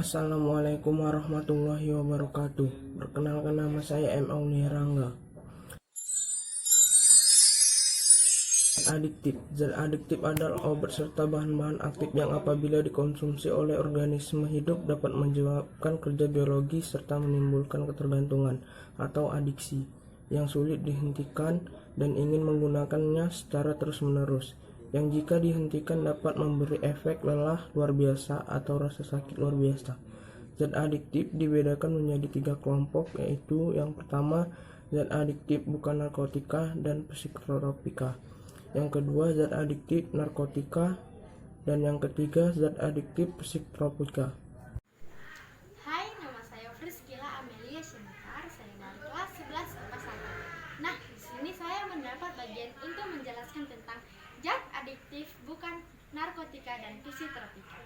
Assalamualaikum warahmatullahi wabarakatuh. Perkenalkan, nama saya M. Aulia Rangga. Zat adiktif adalah obat serta bahan-bahan aktif yang apabila dikonsumsi oleh organisme hidup dapat menyebabkan kerja biologi serta menimbulkan ketergantungan atau adiksi yang sulit dihentikan dan ingin menggunakannya secara terus-menerus, yang jika dihentikan dapat memberi efek lelah luar biasa atau rasa sakit luar biasa. Zat adiktif dibedakan menjadi 3 kelompok, yaitu yang pertama zat adiktif bukan narkotika dan psikotropika, yang kedua zat adiktif narkotika, dan yang ketiga zat adiktif psikotropika. Hai, nama saya Friskila Amelia Shentar, saya dari kelas 11 IPA 1. Nah, di sini saya mendapat bagian untuk menjelaskan tentang zat adiktif bukan narkotika dan psikotropika.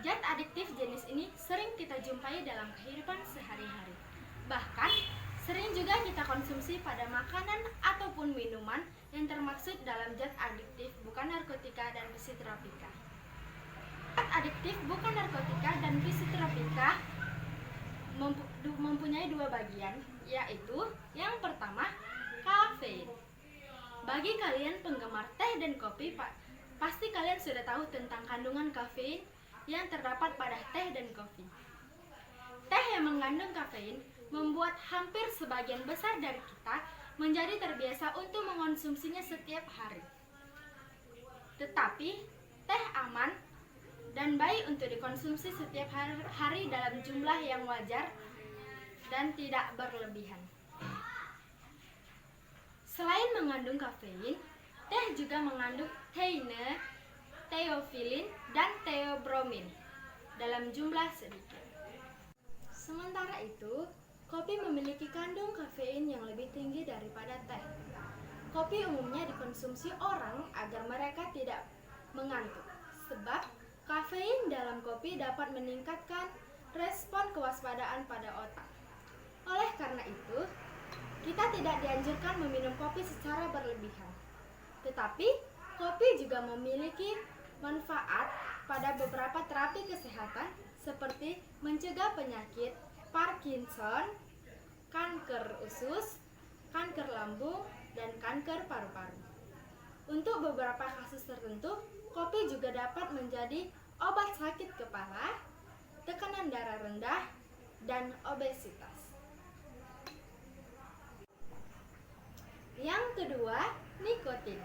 Zat adiktif jenis ini sering kita jumpai dalam kehidupan sehari-hari. Bahkan, sering juga kita konsumsi pada makanan ataupun minuman yang termaksud dalam zat adiktif bukan narkotika dan psikotropika. Zat adiktif bukan narkotika dan psikotropika mempunyai 2 bagian, yaitu yang pertama, kafein. Bagi kalian penggemar teh dan kopi, pasti kalian sudah tahu tentang kandungan kafein yang terdapat pada teh dan kopi. Teh yang mengandung kafein membuat hampir sebagian besar dari kita menjadi terbiasa untuk mengonsumsinya setiap hari. Tetapi, teh aman dan baik untuk dikonsumsi setiap hari dalam jumlah yang wajar dan tidak berlebihan. Selain mengandung kafein, teh juga mengandung teine, teofilin, dan teobromin dalam jumlah sedikit. Sementara itu, kopi memiliki kandung kafein yang lebih tinggi daripada teh. Kopi umumnya dikonsumsi orang agar mereka tidak mengantuk, sebab kafein dalam kopi dapat meningkatkan respon kewaspadaan pada otak. Oleh karena itu, kita tidak dianjurkan meminum kopi secara berlebihan. Tetapi, kopi juga memiliki manfaat pada beberapa terapi kesehatan seperti mencegah penyakit Parkinson, kanker usus, kanker lambung, dan kanker paru-paru. Untuk beberapa kasus tertentu, kopi juga dapat menjadi obat sakit kepala, tekanan darah rendah, dan obesitas. Yang kedua, nikotin.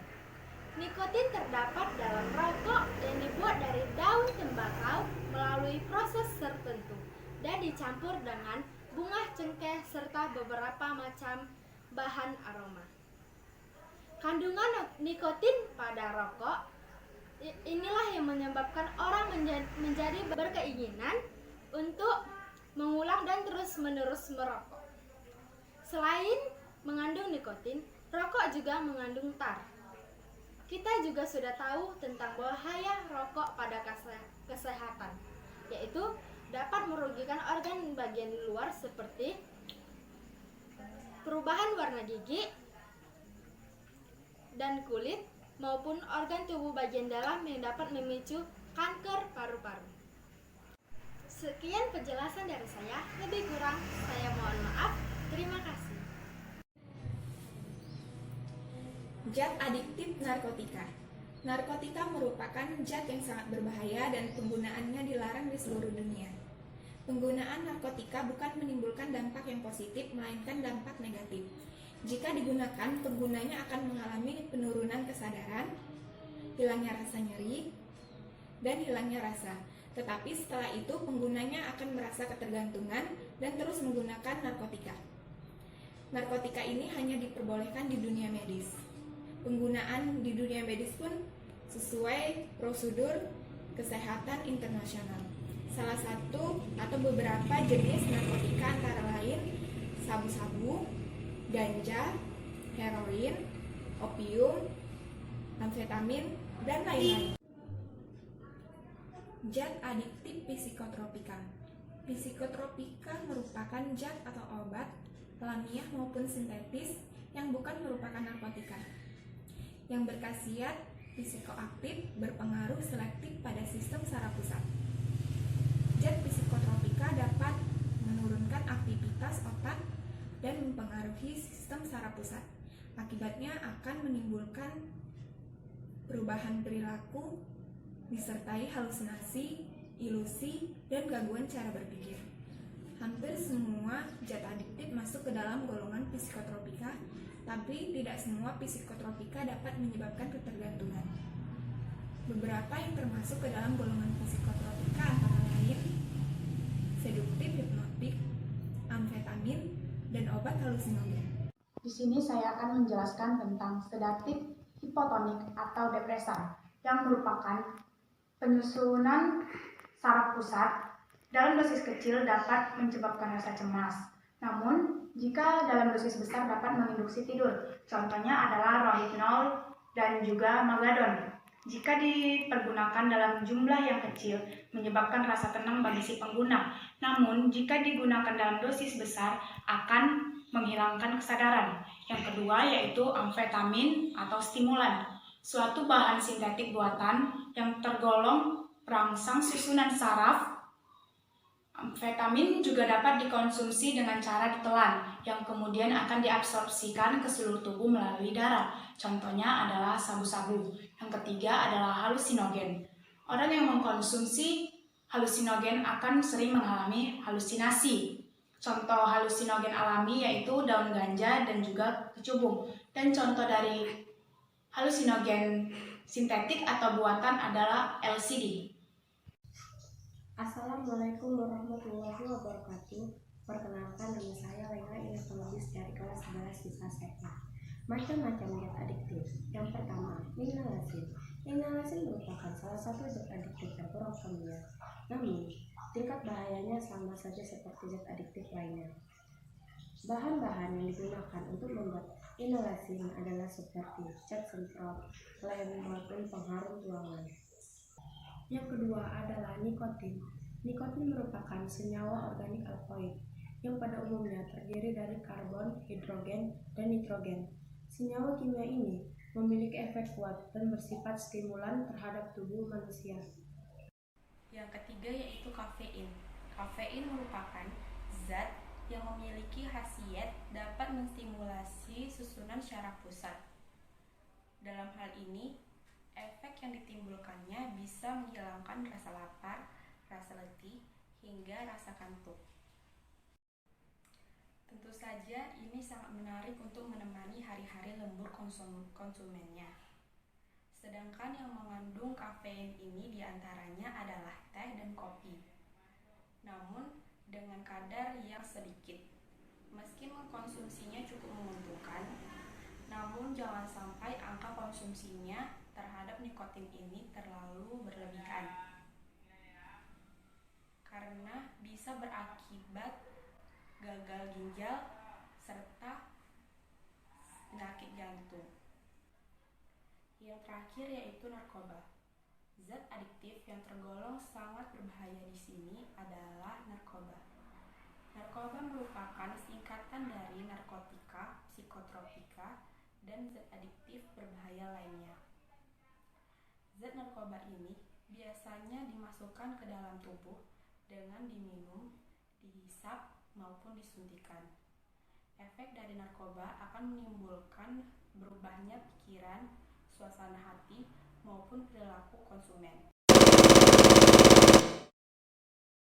Nikotin terdapat dalam rokok yang dibuat dari daun tembakau melalui proses tertentu dan dicampur dengan bunga cengkeh serta beberapa macam bahan aroma. Kandungan nikotin pada rokok inilah yang menyebabkan orang menjadi berkeinginan untuk mengulang dan terus-menerus merokok. Selain mengandung nikotin, rokok juga mengandung tar. Kita juga sudah tahu tentang bahaya rokok pada kesehatan, yaitu dapat merugikan organ bagian luar seperti perubahan warna gigi dan kulit, maupun organ tubuh bagian dalam yang dapat memicu kanker paru-paru. Sekian penjelasan dari saya, lebih kurang saya mohon maaf. Terima kasih. Zat adiktif narkotika. Narkotika merupakan zat yang sangat berbahaya dan penggunaannya dilarang di seluruh dunia. Penggunaan narkotika bukan menimbulkan dampak yang positif, melainkan dampak negatif. Jika digunakan, penggunanya akan mengalami penurunan kesadaran, hilangnya rasa nyeri, dan hilangnya rasa. Tetapi setelah itu, penggunanya akan merasa ketergantungan dan terus menggunakan narkotika. Narkotika ini hanya diperbolehkan di dunia medis. Penggunaan di dunia medis pun sesuai prosedur kesehatan internasional. Salah satu atau beberapa jenis narkotika antara lain sabu-sabu, ganja, heroin, opium, amfetamin, dan lain-lain. Zat adiktif psikotropika. Psikotropika merupakan zat atau obat alamiah maupun sintetis yang bukan merupakan narkotika, yang berkhasiat psikoaktif, berpengaruh selektif pada sistem saraf pusat. Zat psikotropika dapat menurunkan aktivitas otak dan mempengaruhi sistem saraf pusat. Akibatnya akan menimbulkan perubahan perilaku disertai halusinasi, ilusi, dan gangguan cara berpikir. Hampir semua zat adiktif masuk ke dalam golongan psikotropika, tapi tidak semua psikotropika dapat menyebabkan ketergantungan. Beberapa yang termasuk ke dalam golongan psikotropika antara lain seduktif hipnotik, amfetamin, dan obat halusinogen. Di sini saya akan menjelaskan tentang sedatif hipotonik atau depresan yang merupakan penyusunan saraf pusat. Dalam dosis kecil dapat menyebabkan rasa cemas. Namun, jika dalam dosis besar dapat menginduksi tidur. Contohnya adalah rohypnol dan juga magadon. Jika dipergunakan dalam jumlah yang kecil, menyebabkan rasa tenang bagi si pengguna. Namun, jika digunakan dalam dosis besar, akan menghilangkan kesadaran. Yang kedua yaitu amfetamin atau stimulan, suatu bahan sintetik buatan yang tergolong perangsang susunan saraf. Amfetamin juga dapat dikonsumsi dengan cara ditelan, yang kemudian akan diabsorpsikan ke seluruh tubuh melalui darah. Contohnya adalah sabu-sabu. Yang ketiga adalah halusinogen. Orang yang mengkonsumsi halusinogen akan sering mengalami halusinasi. Contoh halusinogen alami yaitu daun ganja dan juga kecubung. Dan contoh dari halusinogen sintetik atau buatan adalah LSD. Assalamualaikum warahmatullahi wabarakatuh. Perkenalkan, nama saya Lena Ilhamudis dari kelas 11 di SEPA. Macam-macam zat adiktif. Yang pertama, inhalasi. Inhalasi merupakan salah satu zat adiktif yang familiar. Namun, tingkat bahayanya sama saja seperti zat adiktif lainnya. Bahan-bahan yang digunakan untuk membuat inhalasi adalah seperti cat semprot, lem, maupun pengharum ruangan. Yang kedua adalah nikotin. Nikotin merupakan senyawa organik alkoid yang pada umumnya terdiri dari karbon, hidrogen, dan nitrogen. Senyawa kimia ini memiliki efek kuat dan bersifat stimulan terhadap tubuh manusia. Yang ketiga yaitu kafein. Kafein merupakan zat yang memiliki khasiat dapat menstimulasi susunan syaraf pusat. Dalam hal ini, efek yang ditimbulkannya bisa menghilangkan rasa lapar, rasa letih, hingga rasa kantuk. Tentu saja ini sangat menarik untuk menemani hari-hari lembur konsumennya. Sedangkan yang mengandung kafein ini diantaranya adalah teh dan kopi. Namun dengan kadar yang sedikit. Meski mengkonsumsinya cukup menguntungkan, namun jangan sampai angka konsumsinya terhadap nikotin ini terlalu berlebihan, karena bisa berakibat gagal ginjal serta penyakit jantung. Yang terakhir yaitu narkoba. Zat adiktif yang tergolong sangat berbahaya di sini adalah narkoba. Narkoba merupakan singkatan dari narkotika, psikotropika, dan zat adiktif berbahaya lainnya. Zat narkoba ini biasanya dimasukkan ke dalam tubuh dengan diminum, dihisap, maupun disuntikan. Efek dari narkoba akan menimbulkan berubahnya pikiran, suasana hati, maupun perilaku konsumen.